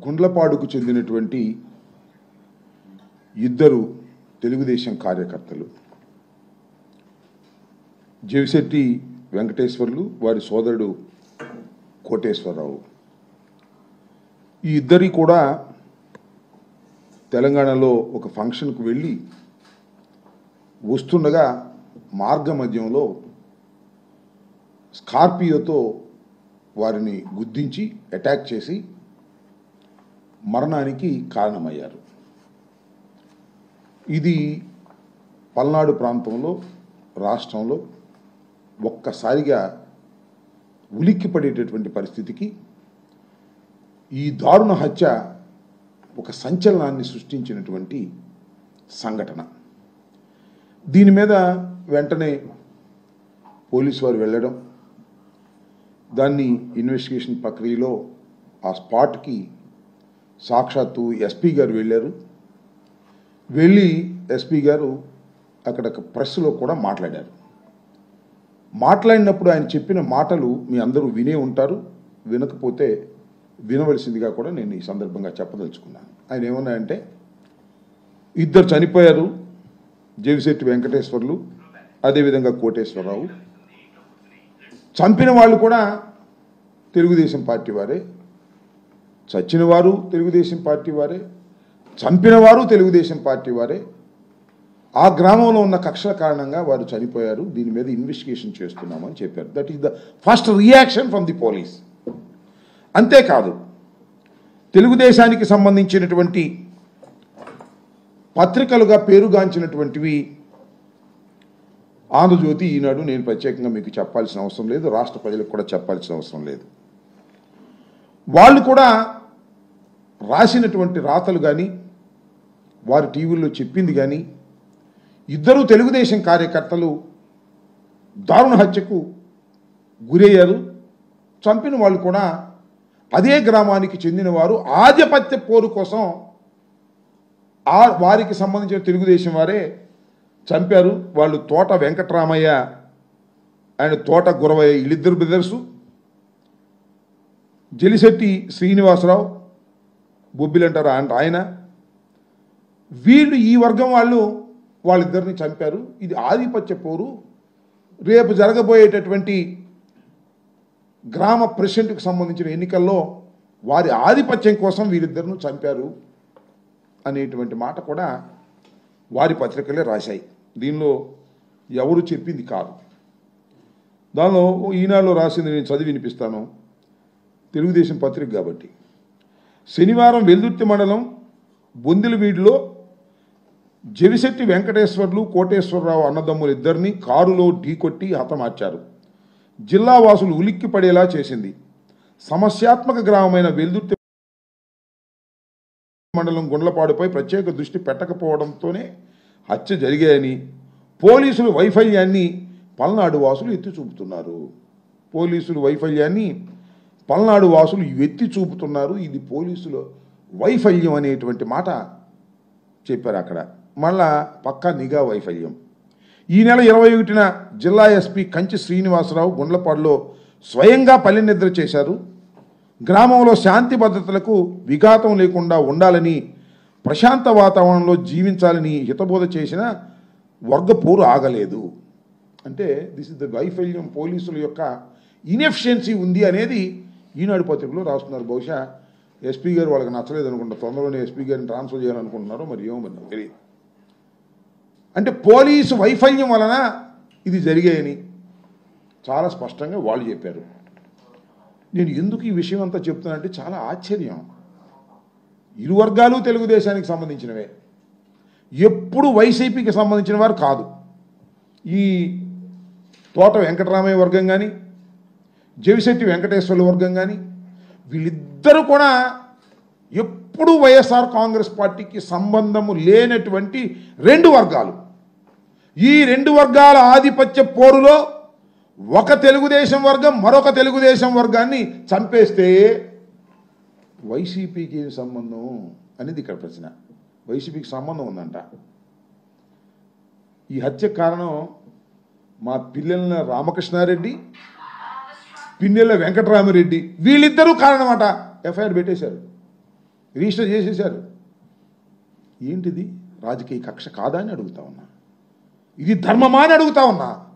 గుండ్లపాడుకు చెందినటువంటి ఇద్దరు తెలుగుదేశం కార్యకర్తలు జవిశెట్టి వెంకటేశ్వర్లు వారి సోదరుడు కోటేశ్వరరావు ఈ ఇద్దరి కూడా తెలంగాణలో ఒక ఫంక్షన్కు వెళ్ళి వస్తుండగా మార్గ మధ్యంలో స్కార్పియోతో వారిని గుద్దించి అటాక్ చేసి మరణానికి కారణమయ్యారు. ఇది పల్నాడు ప్రాంతంలో రాష్ట్రంలో ఒక్కసారిగా ఉలిక్కిపడేటటువంటి పరిస్థితికి ఈ దారుణ హత్య ఒక సంచలనాన్ని సృష్టించినటువంటి సంఘటన. దీని మీద వెంటనే పోలీసు వారు వెళ్ళడం, దాన్ని ఇన్వెస్టిగేషన్ ప్రక్రియలో ఆ స్పాట్కి సాక్షాత్తు ఎస్పీ గారు వెళ్ళారు. వెళ్ళి ఎస్పీ గారు అక్కడ ప్రెస్లో కూడా మాట్లాడారు. మాట్లాడినప్పుడు ఆయన చెప్పిన మాటలు మీ అందరూ వినే ఉంటారు, వినకపోతే వినవలసిందిగా కూడా నేను ఈ సందర్భంగా చెప్పదలుచుకున్నాను. ఆయన ఏమన్నాయంటే, ఇద్దరు చనిపోయారు, జవిశెట్టి వెంకటేశ్వర్లు అదేవిధంగా కోటేశ్వరరావు. చంపిన వాళ్ళు కూడా తెలుగుదేశం పార్టీ వారే, చచ్చిన వారు తెలుగుదేశం పార్టీ వారే, చంపిన వారు తెలుగుదేశం పార్టీ వారే. ఆ గ్రామంలో ఉన్న కక్షల కారణంగా వారు చనిపోయారు, దీని మీద ఇన్వెస్టిగేషన్ చేస్తున్నామని చెప్పారు. That is the first reaction from the police. అంతేకాదు, తెలుగుదేశానికి సంబంధించినటువంటి పత్రికలుగా పేరుగాంచినటువంటివి ఆంధ్రజ్యోతి, ఈనాడు, నేను ప్రత్యేకంగా మీకు చెప్పాల్సిన అవసరం లేదు, రాష్ట్ర ప్రజలకు కూడా చెప్పాల్సిన అవసరం లేదు. వాళ్ళు కూడా రాసినటువంటి రాతలు కానీ వారి టీవీల్లో చెప్పింది కానీ ఇద్దరు తెలుగుదేశం కార్యకర్తలు దారుణ హత్యకు గురయ్యారు. చంపిన వాళ్ళు కూడా అదే గ్రామానికి చెందిన వారు, ఆధిపత్య పోరు కోసం వారికి సంబంధించిన తెలుగుదేశం వారే చంపారు. వాళ్ళు తోట వెంకటరామయ్య ఆయన తోట గురవయ్య, వీళ్ళిద్దరు బ్రదర్సు. జలిశెట్టి శ్రీనివాసరావు బొబ్బిలు అంటారు ఆయన. వీళ్ళు ఈ వర్గం వాళ్ళు వాళ్ళిద్దరిని చంపారు. ఇది ఆధిపత్య పోరు. రేపు జరగబోయేటటువంటి గ్రామ ప్రెసిడెంట్కి సంబంధించిన ఎన్నికల్లో వారి ఆధిపత్యం కోసం వీరిద్దరిని చంపారు అనేటువంటి మాట కూడా వారి పత్రికలే రాశాయి. దీనిలో ఎవరు చెప్పింది కాదు. దానిలో ఈనాడులో రాసింది నేను చదివి వినిపిస్తాను, తెలుగుదేశం పత్రిక కాబట్టి. శనివారం వెల్దుర్తి మండలం బొందిలవీడిలో జవిశెట్టి వెంకటేశ్వర్లు కోటేశ్వరరావు అన్నదమ్ములు ఇద్దరిని కారులో ఢీకొట్టి హతమార్చారు. జిల్లా వాసులు ఉలిక్కి పడేలా చేసింది. సమస్యాత్మక గ్రామమైన వెల్దుర్తి మండలం గుండ్లపాడుపై ప్రత్యేక దృష్టి పెట్టకపోవడంతోనే హత్య జరిగాయని పోలీసుల వైఫల్యాన్ని పల్నాడు వాసులు ఎత్తి చూపుతున్నారు. పోలీసుల వైఫల్యాన్ని పల్నాడు వాసులు ఎత్తి చూపుతున్నారు. ఇది పోలీసుల వైఫల్యం అనేటువంటి మాట చెప్పారు అక్కడ. మళ్ళా పక్కా నిఘా వైఫల్యం. ఈ నెల 21న జిల్లా ఎస్పీ కంచి శ్రీనివాసరావు గుండ్లపాడులో స్వయంగా పల్లె నిద్ర చేశారు. గ్రామంలో శాంతి భద్రతలకు విఘాతం లేకుండా ఉండాలని, ప్రశాంత వాతావరణంలో జీవించాలని హితబోధ చేసిన వర్గ పోరు ఆగలేదు. అంటే దిస్ ఇస్ ద వైఫల్యం, పోలీసుల యొక్క ఇన్ఎఫిషియన్సీ ఉంది అనేది ఈనాడు పత్రికలో రాస్తున్నారు. బహుశా ఎస్పీ గారు వాళ్ళకి నచ్చలేదు అనుకుంటా, తొందరలోనే ఎస్పీ గారిని ట్రాన్స్ఫర్ చేయాలనుకుంటున్నారో మరి ఏమో మరి నాకు తెలియదు. అంటే పోలీసు వైఫల్యం వలన ఇది జరిగాయని చాలా స్పష్టంగా వాళ్ళు చెప్పారు. నేను ఎందుకు ఈ విషయం అంతా చెప్తున్నానంటే చాలా ఆశ్చర్యం. ఇరు వర్గాలు తెలుగుదేశానికి సంబంధించినవే, ఎప్పుడు వైసీపీకి సంబంధించిన వారు కాదు. ఈ తోట వెంకటరామయ్య వర్గం కానీ జవిశెట్టి వెంకటేశ్వర్ల వర్గం కానీ వీళ్ళిద్దరూ కూడా ఎప్పుడు వైఎస్ఆర్ కాంగ్రెస్ పార్టీకి సంబంధము లేనటువంటి రెండు వర్గాలు. ఈ రెండు వర్గాల ఆధిపత్య పోరులో ఒక తెలుగుదేశం వర్గం మరొక తెలుగుదేశం వర్గాన్ని చంపేస్తే వైసీపీకి ఏం సంబంధం అనేది ఇక్కడ ప్రశ్న. వైసీపీకి సంబంధం ఉందంట. ఈ హత్య కారణం మా పిల్లల రామకృష్ణారెడ్డి, పిన్నెల వెంకటరామిరెడ్డి, వీళ్ళిద్దరూ కారణమట. ఎఫ్ఐఆర్ పెట్టేశారు. రిజిస్టర్ చేసేశారు. ఏంటిది? రాజకీయ కక్ష కాదా అని అడుగుతా ఉన్నా. ఇది ధర్మమా అని అడుగుతా ఉన్నా.